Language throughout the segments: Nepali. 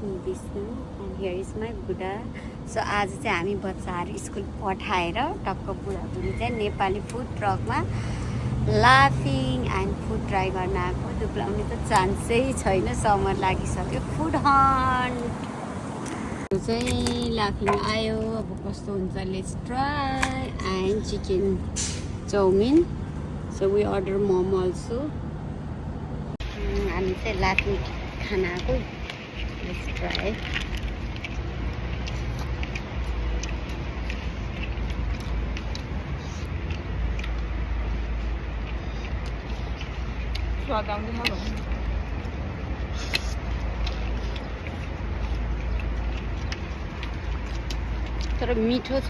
me Vishnu and here is my Buddha. So आज चाहिँ हामी बच्चाहरू स्कुल पठाएर टक्क बुढाबुढी चाहिँ नेपाली फुड ट्रकमा लाफिङ एन्ड फुड ट्राई गर्न आएको. दुब्लाउने त चान्सै छैन, समर लागिसक्यो. फुड हन्ट चाहिँ लाफिङ आयो. अब कस्तो हुन्छ let's try. And chicken chow mein. So we order momo also. हामी चाहिँ लाफिङ खान आएको. Let's try. स्वाद आउँदैन होला. तर मिठो छ.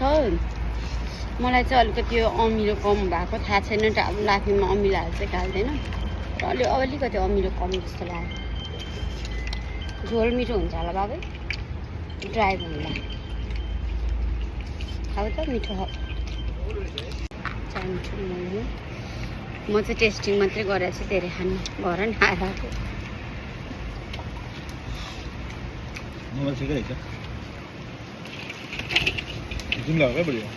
मलाई चाहिँ अलिकति यो अमिलो कम भएको थाहा छैन. अब लाफिङमा अमिलो हाल्छ कि हाल्दैन, र अलिकति अमिलो कम जस्तो लाग्यो. झोल मिठो हुन्छ होला बाबै, ड्राई भन्दा. अब त मिठो चाहन्छु मोमो. म चाहिँ टेस्टिङ मात्रै गरेर चाहिँ धेरै खानु घर नि आएको. मोमो ठिकै छ. तिमीलाई हो क्या बढिया.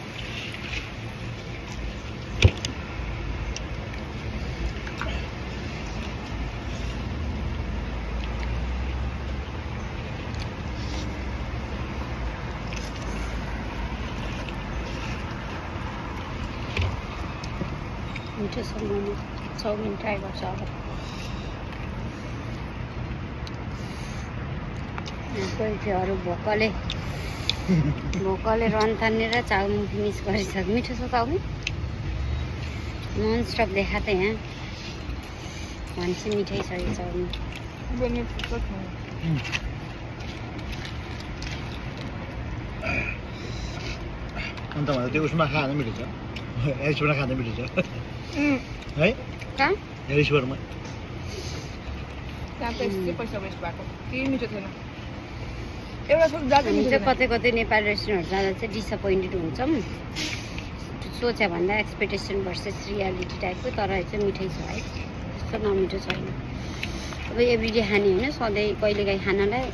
मिठो छ मोमो. चाउमिन ट्राई गर्छ अब. कोही थियो अरू भोकले रन तानेर चाउमिन फिनिस गरिसक्यो. मिठो छ चाउमिन. नन स्टप देखा त यहाँ भन्छ मिठै छ यो चाउमिन. अन्त भन्दा त्यो उसमा खाँदा मिठो छ. एरिसबाट खाँदा मिठो छ है. कहाँ एरिसबारमा त्यहाँ त पैसा वेस्ट भएको. केही मिठो थिएन. एउटा थोक जाँदै हामी मिठो चाहिँ कतै नेपाली रेस्टुरेन्टहरू जाँदा चाहिँ डिसपोइन्टेड हुन्छौँ. सोचे भन्दा एक्सपेक्टेसन भर्सेस रियालिटी टाइपको. तर चाहिँ मिठै छ है, त्यस्तो नमिठो छैन. अब एभ्रिडे खाने होइन, सधैँ कहिलेकाहीँ खानालाई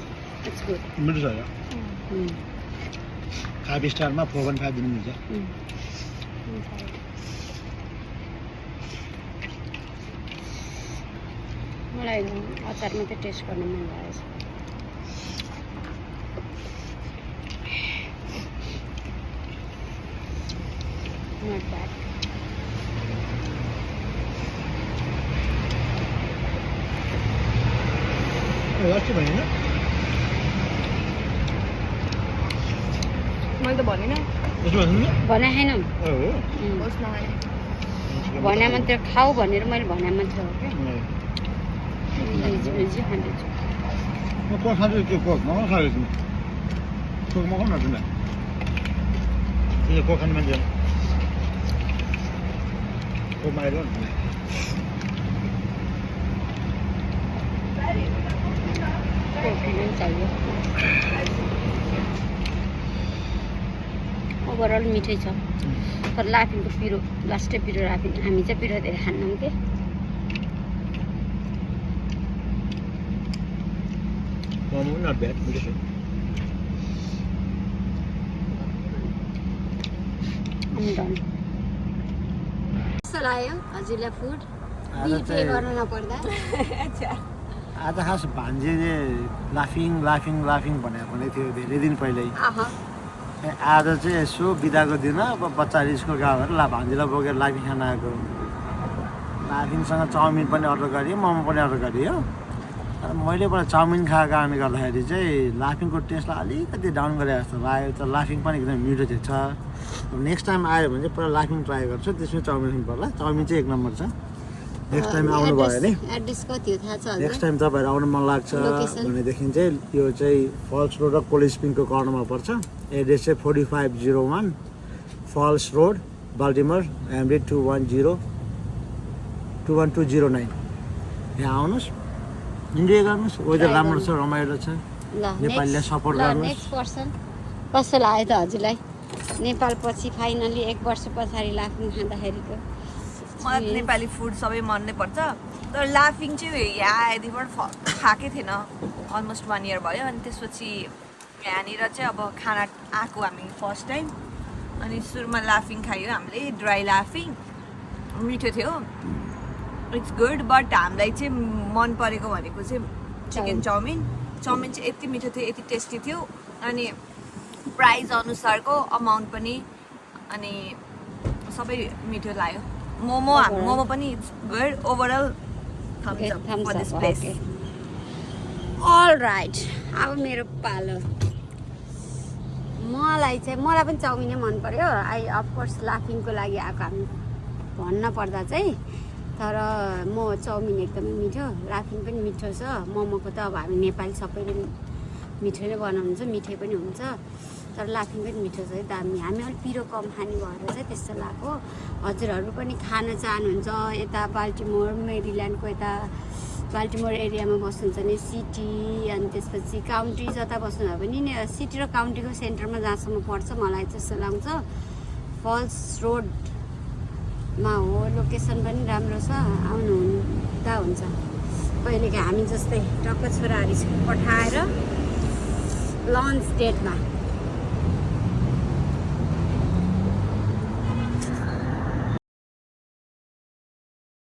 इट्स गुड. मिठो छ. 5 स्टारमा 4.5 दिनु मिल्छ. मलाई अचार मात्रै टेस्ट गर्न मन लागेको छ. Not bad. अस्ति भनेन मैले त भनेन. यसो भन्नु भने छैन. हो होस् नखाने. भने मात्रै खाऊ भनेर मैले भने मात्रै हो क्या. हिजो खाँदैछु. म कोक खाँदै त्यो कोक म खाँदैछु. कोक म खान नदिनु. त्यो कोक खाने मान्छे कोक माइल हो. कोफी नै चाहियो. ओभरअल मिठै छ. तर लाफिङको पिरो लास्टै पिरो लाफिङ. हामी चाहिँ पिरो धेरै खान्नौँ के. Momo not bad. मिठो छ. डन. कस्तो लाग्यो हजुरलाई फुड? बिफे गर्न नपर्दा. आज खास भान्जीले लाफिङ भनेको थियो धेरै दिन पहिल्यै. आज चाहिँ यसो बिदाको दिन अब बच्चाहरू स्कुल गयो भने भान्जीलाई बोकेर लाफिङ खान आएको. लाफिङसँग चाउमिन पनि अर्डर गरेँ, मोमो पनि अर्डर गरेँ हो. मैले चाउमिन खाएको कारणले गर्दाखेरि चाहिँ लाफिङको टेस्टलाई अलिकति डाउन गरे जस्तो लाग्यो. तर लाफिङ पनि एकदम मिठो चाहिँ छ. नेक्स्ट टाइम आयो भने चाहिँ पहिला लाफिङ ट्राई गर्छु, त्यसमै चाउमिन खानु पर्ला. चाउमिन चाहिँ 1 नम्बर छ. नेक्स्ट टाइम आउनु भयो भने एड्रेस कति हो थाहा छ? नेक्स्ट टाइम तपाईँहरू आउनु मन लाग्छ भनेदेखि चाहिँ यो चाहिँ फल्स रोड र कोलेज स्प्रिङको कर्नरमा पर्छ. एड्रेस चाहिँ 4501 फल्स रोड, बाल्टिमोर, हेम्ब्रिड 21209. यहाँ आउनुहोस्, इन्जोय गर्नुहोस्. वेदर राम्रो छ, रमाइलो छ. नेपालीलाई सपोर्ट गर्नुहोस्. नेक्स्ट पर्सन कस्तो लाग्यो त हजुरलाई? नेपाल पछि फाइनली 1 वर्ष पछाडि लाफिङ खाँदाखेरिको मलाई त नेपाली फुड सबै मन नै पर्छ तर लाफिङ चाहिँ यहाँ आएदेखिबाट खाएकै थिएन अलमोस्ट 1 इयर भयो अनि त्यसपछि यहाँनिर चाहिँ अब खाना आएको हामी फर्स्ट टाइम अनि सुरुमा लाफिङ खायो हामीले ड्राई लाफिङ मिठो थियो इट्स गुड बट हामीलाई चाहिँ मन परेको भनेको चाहिँ चिकन चाउमिन चाहिँ यति मिठो थियो यति टेस्टी थियो अनि प्राइस अनुसारको अमाउन्ट पनि अनि सबै मिठो लाग्यो मोमो पनि it's good overall thumbs up for this place all right अब मेरो पालो मलाई पनि चाउमिनै मन पर्यो अफकोर्स लाफिङको लागि आएको हामी भन्न पर्दा चाहिँ तर म चाउमिन एकदमै मिठो लाफिङ पनि मिठो छ मोमोको त अब हामी नेपाली सबैले मिठो नै बनाउनुहुन्छ मिठै पनि हुन्छ तर लाफिङ पनि मिठो छ है दामी हामी अलिक पिरो कम खाने भएर चाहिँ त्यस्तो लाग्यो हजुरहरू पनि खान चाहनुहुन्छ यता बाल्टिमोर मेरील्यान्डको यता बाल्टिमोर एरियामा बस्नुहुन्छ भने सिटी अनि त्यसपछि काउन्टी जता बस्नुभयो भने नि सिटी र काउन्टीको सेन्टरमा जहाँसम्म पर्छ मलाई जस्तो लाग्छ फल्स रोडमा हो लोकेसन पनि राम्रो छ आउनुहुँदा हुन्छ कहिलेकाहीँ हामी जस्तै टक्क छोराहरू स्कुल पठाएर लन्च डेटमा